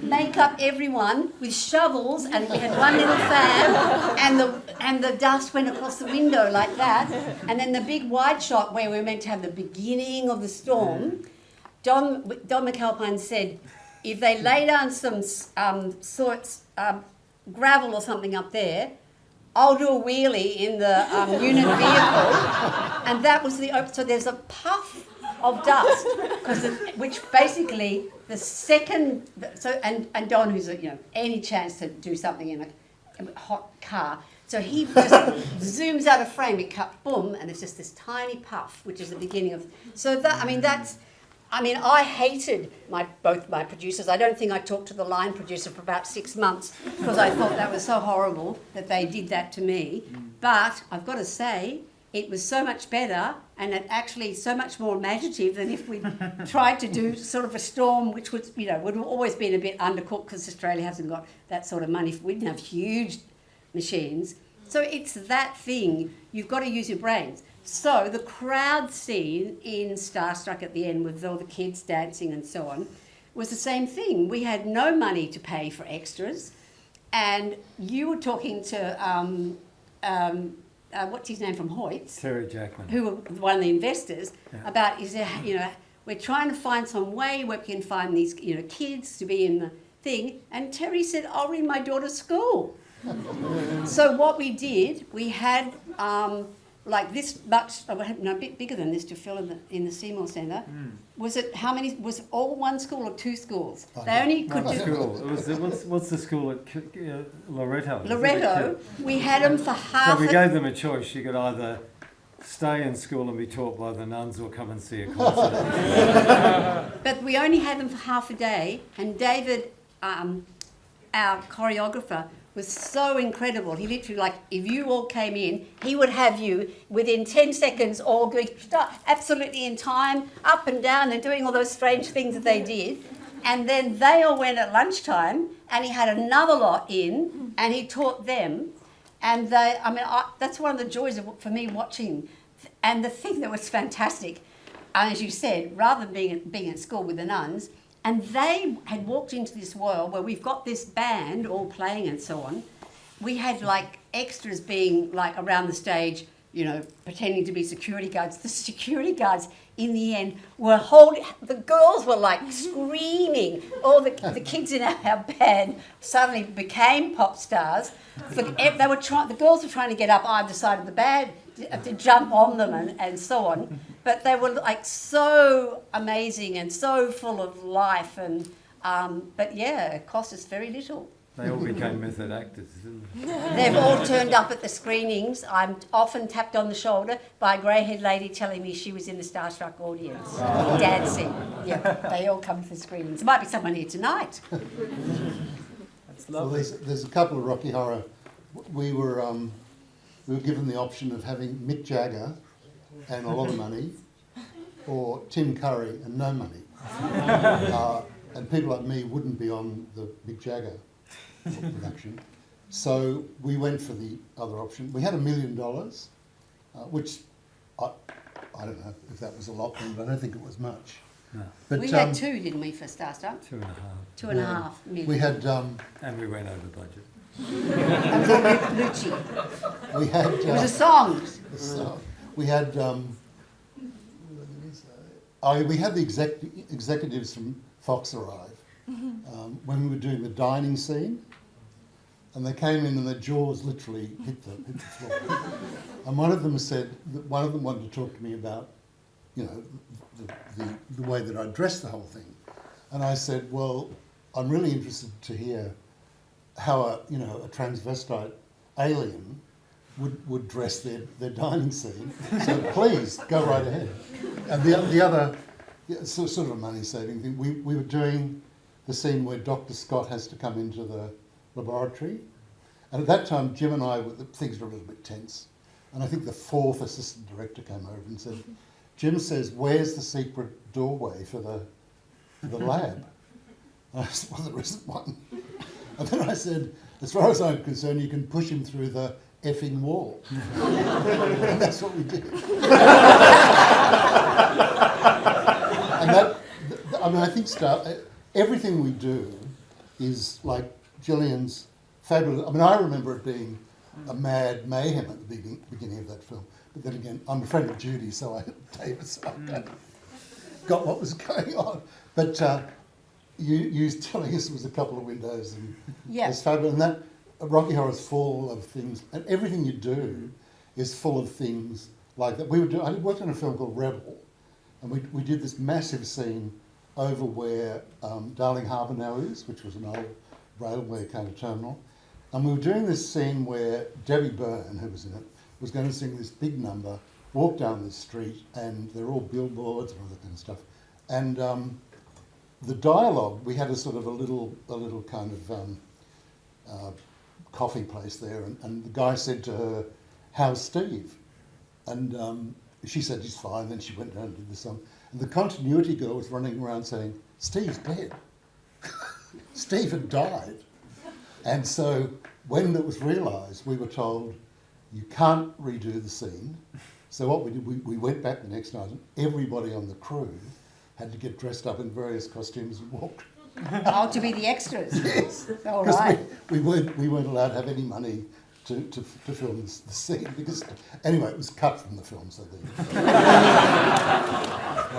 S5: make up everyone with shovels, and we had one little fan, and the dust went across the window like that. And then the big wide shot where we were meant to have the beginning of the storm, Don McAlpine said, if they lay down some gravel or something up there, I'll do a wheelie in the unit vehicle, and that was so there's a puff of dust, which basically the second, and Don, who's any chance to do something in a hot car, so he just zooms out of frame, it cut boom, and it's just this tiny puff, which is the beginning of, so that, I hated both my producers. I don't think I talked to the line producer for about 6 months because I thought that was so horrible that they did that to me. But I've got to say, it was so much better and it actually so much more imaginative than if we tried to do sort of a storm, which would have always been a bit undercooked because Australia hasn't got that sort of money. We didn't have huge machines. So it's that thing. You've got to use your brains. So the crowd scene in Starstruck at the end with all the kids dancing and so on was the same thing. We had no money to pay for extras, and you were talking to what's his name from Hoyts?
S6: Terry Jackman.
S5: Who were one of the investors, about we're trying to find some way where we can find these kids to be in the thing, and Terry said, I'll ring my daughter's school. So what we did, we had like this much, a bit bigger than this to fill in the Seymour Centre. Was it, how many, was it all one school or 2 schools? They only could do...
S6: School. What's the school at Loretto?
S5: Loretto, we had them for half...
S6: So we gave them a choice. You could either stay in school and be taught by the nuns or come and see a concert.
S5: But we only had them for half a day, and David, our choreographer, was so incredible. He literally, if you all came in, he would have you within 10 seconds all going absolutely in time, up and down, and doing all those strange things that they did. And then they all went at lunchtime, and he had another lot in, and he taught them. And that's one of the joys for me watching. And the thing that was fantastic, as you said, rather than being at school with the nuns, and they had walked into this world where we've got this band all playing and so on. We had extras being around the stage, pretending to be security guards. The security guards in the end were the girls were screaming. All the kids in our band suddenly became pop stars. The girls were trying to get up either side of the band to jump on them and so on. But they were so amazing and so full of life, and but yeah, it cost us very little.
S6: They all became method actors, didn't they?
S5: They've all turned up at the screenings. I'm often tapped on the shoulder by a grey-haired lady telling me she was in the Starstruck audience, dancing. Yeah, they all come to the screenings. There might be someone here tonight.
S7: That's lovely.
S1: Well, there's a couple of Rocky Horror. We were given the option of having Mick Jagger and a lot of money, or Tim Curry and no money. And people like me wouldn't be on the Mick Jagger production. So we went for the other option. We had $1 million, which I don't know if that was a lot then, but I don't think it was much.
S6: No.
S1: But,
S5: We had 2, didn't we, for Starstruck?
S6: 2.5.
S5: 2.5 million.
S1: we had
S6: And we went over budget.
S5: That was all Lucci.
S1: we had
S5: It was a song.
S1: we had we had the executives from Fox arrive when we were doing the dining scene, and they came in and their jaws literally hit the floor. And one of them wanted to talk to me about, the way that I dressed the whole thing, and I said, well, I'm really interested to hear how a transvestite alien would dress their dining scene. So please go right ahead. And the other sort of a money saving thing, we were doing the scene where Dr. Scott has to come into the laboratory, and at that time Jim and I things were a little bit tense, and I think the 4th assistant director came over and said, Jim says, where's the secret doorway for the lab? And I said, well, there isn't one. And then I said, as far as I'm concerned, you can push him through the effing wall. And that's what we did. And I think everything we do is like Gillian's fabulous. I remember it being a mad mayhem at the beginning of that film. But then again, I'm a friend of Judy, so David got what was going on. But you telling us there was a couple of windows and
S5: Yeah.
S1: it's fabulous. And Rocky Horror is full of things, and everything you do is full of things like that. I worked on a film called Rebel, and we did this massive scene over where Darling Harbour now is, which was an old railway kind of terminal. And we were doing this scene where Debbie Byrne, who was in it, was going to sing this big number, walk down the street, and they're all billboards and all that kind of stuff. And the dialogue, we had a sort of a little kind of coffee place there, and the guy said to her, "How's Steve?" And she said, "He's fine." Then she went down and did the song. And the continuity girl was running around saying, "Steve's dead." Steve had died. And so when it was realised, we were told, you can't redo the scene. So what we did, we went back the next night, and everybody on the crew had to get dressed up in various costumes and walk.
S5: Oh, to be the extras.
S1: Yes.
S5: All right.
S1: We weren't allowed to have any money to film the scene, because anyway, it was cut from the film, so there.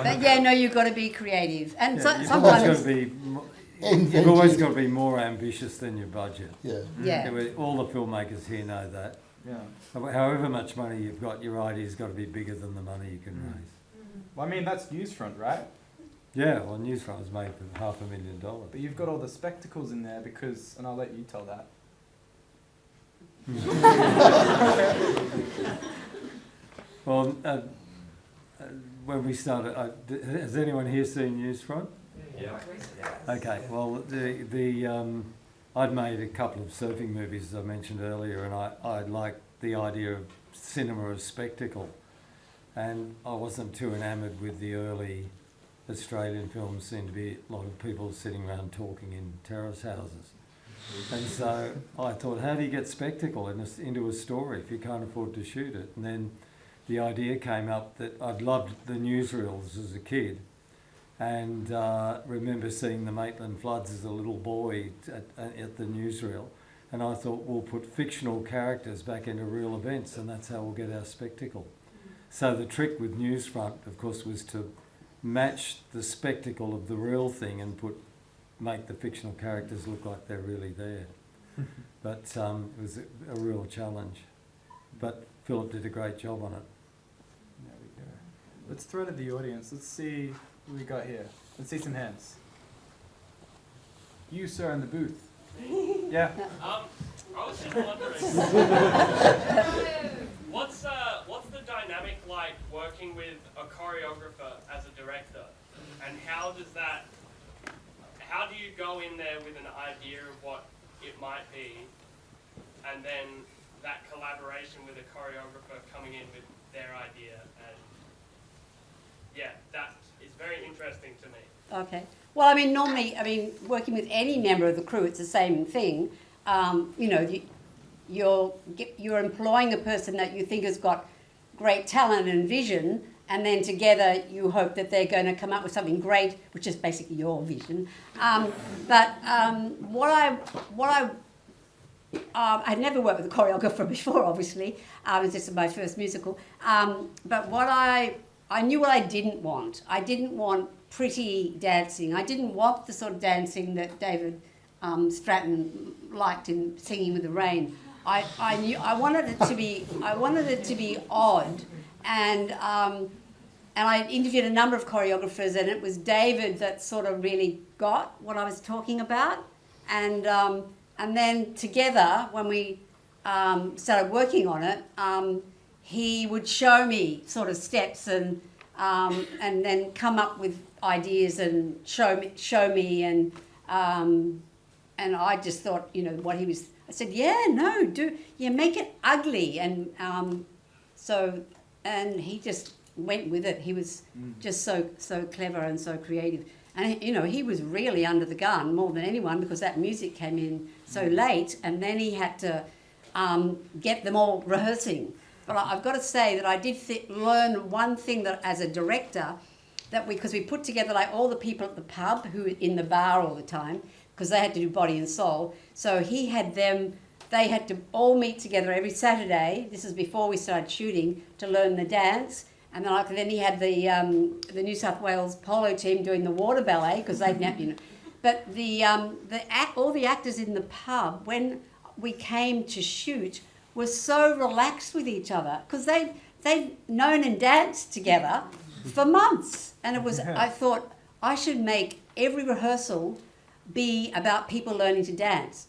S5: But yeah, no, you've got to be creative, and
S6: sometimes you've always got to be more ambitious than your budget.
S1: Yeah.
S5: Yeah.
S6: All the filmmakers here know that.
S7: Yeah.
S6: However much money you've got, your idea's got to be bigger than the money you can raise.
S7: Well, I mean, that's Newsfront, right?
S6: Yeah, well, Newsfront was made for $500,000.
S7: But you've got all the spectacles in there because, and I'll let you tell that.
S6: Well, when we started, has anyone here seen Newsfront?
S8: Yeah.
S6: Okay, well, I'd made a couple of surfing movies, as I mentioned earlier, and I liked the idea of cinema as spectacle. And I wasn't too enamoured with the early Australian films. Seemed to be a lot of people sitting around talking in terrace houses. And so I thought, how do you get spectacle into a story if you can't afford to shoot it? And then the idea came up that I'd loved the newsreels as a kid, and remember seeing the Maitland floods as a little boy at the newsreel. And I thought, we'll put fictional characters back into real events, and that's how we'll get our spectacle. So the trick with Newsfront, of course, was to match the spectacle of the real thing and make the fictional characters look like they're really there. But it was a real challenge. But Philip did a great job on it.
S7: There we go. Let's throw to the audience. Let's see who we got here. Let's see some hands. You, sir, in the booth. Yeah.
S10: I was just wondering, what's the dynamic like working with a choreographer as a director, and how do you go in there with an idea of what it might be, and then that collaboration with a choreographer coming in with their idea, and yeah, that is very interesting to me.
S5: Okay. Well, I mean, normally, working with any member of the crew, it's the same thing. You're employing a person that you think has got great talent and vision, and then together you hope that they're going to come up with something great, which is basically your vision. I'd never worked with a choreographer before, obviously. It was just my first musical. But I knew what I didn't want. I didn't want pretty dancing. I didn't want the sort of dancing that David Stratton liked in Singing with the Rain. I wanted it to be odd, and I interviewed a number of choreographers, and it was David that sort of really got what I was talking about, and then together when we started working on it, he would show me sort of steps and then come up with ideas and show me and I just thought, what he was. I said, make it ugly, and and he just went with it. He was just so clever and so creative, and he was really under the gun more than anyone, because that music came in so late, and then he had to get them all rehearsing. But I've got to say that I did learn one thing, that as a director, that because we put together like all the people at the pub who were in the bar all the time, because they had to do body and soul. So he had them, they had to all meet together every Saturday. This is before we started shooting, to learn the dance. And then he had the New South Wales polo team doing the water ballet, because they'd But all the actors in the pub, when we came to shoot were so relaxed with each other because they'd known and danced together for months. And it was, I thought, I should make every rehearsal be about people learning to dance.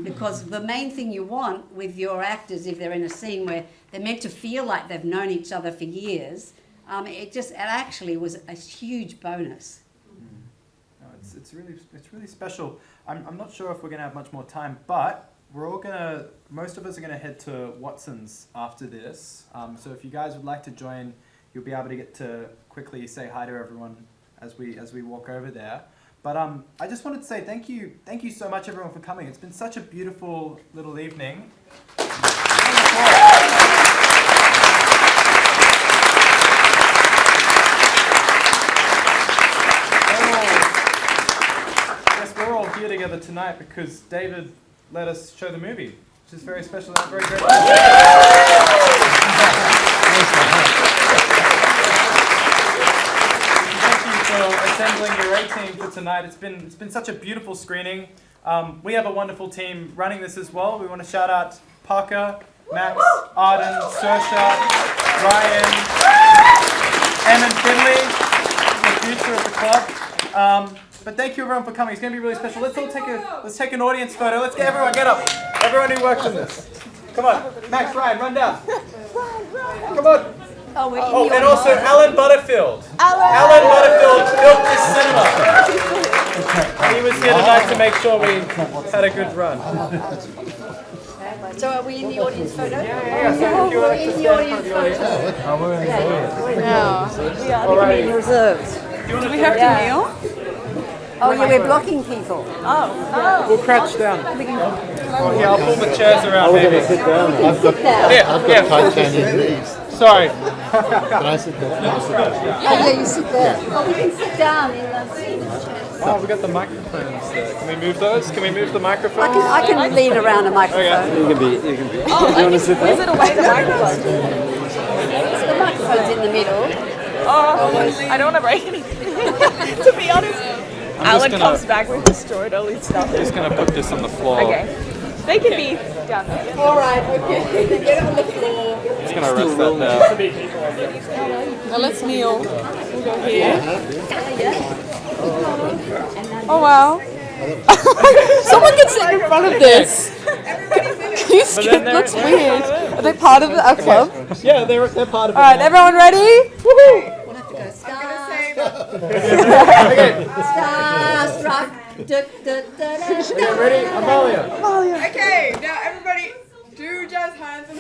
S5: Because the main thing you want with your actors, if they're in a scene where they're meant to feel like they've known each other for years, it actually was a huge bonus.
S7: No, it's really special. I'm not sure if we're gonna have much more time, but most of us are gonna head to Watson's after this. So if you guys would like to join, you'll be able to get to quickly say hi to everyone as we walk over there. But I just wanted to say thank you so much everyone for coming. It's been such a beautiful little evening. I guess we're all here together tonight because David let us show the movie, which is very special and I'm very grateful. Assembling your A-team for tonight. It's been such a beautiful screening. We have a wonderful team running this as well. We want to shout out Parker, Max, Arden, Saoirse, Ryan, Em and Finley, the future of the club. But thank you everyone for coming. It's going to be really special. Let's take an audience photo. Let's get get up. Everyone who worked on this. Come on, Max, Ryan, run down. Come on. Oh, and also Alan Butterfield. Alan Butterfield built this cinema. He was here tonight to make sure we had a good run.
S5: So are we in the audience photo?
S7: Yeah. So if you would like to stand in front of the audience.
S11: We're in the
S5: No, we are
S7: Alright.
S5: being reserved.
S11: Do we have to kneel?
S5: Oh, yeah, we're blocking people.
S7: We'll crouch down. Yeah, I'll pull the chairs around maybe.
S1: I've got titanium knees.
S7: Sorry.
S1: Can I sit there?
S5: Oh, yeah, you sit there. Oh, we can sit down in the
S7: Oh, we got the microphones there. Can we move those? Can we move the microphones?
S5: I can lean around a microphone.
S7: Okay.
S11: You can be. Oh, I can squeeze it away, the microphone.
S5: So the microphone's in the middle.
S11: Oh, I don't want to break anything. To be honest. Alan comes back with destroyed all his stuff.
S7: I'm just going to put this on the floor.
S11: Okay. They can be down there.
S5: All right, okay. Get it on the floor.
S7: I'm just going to rest that there.
S11: Now let's kneel. We'll go here. Oh wow. Someone can sit in front of this. It looks weird. Are they part of our club?
S7: Yeah, they're part of it.
S11: Alright, everyone ready? Woohoo!
S5: We'll have to go Starstruck.
S7: Yeah, ready? Amalia.
S11: Amalia.
S12: Okay, now everybody do jazz hands and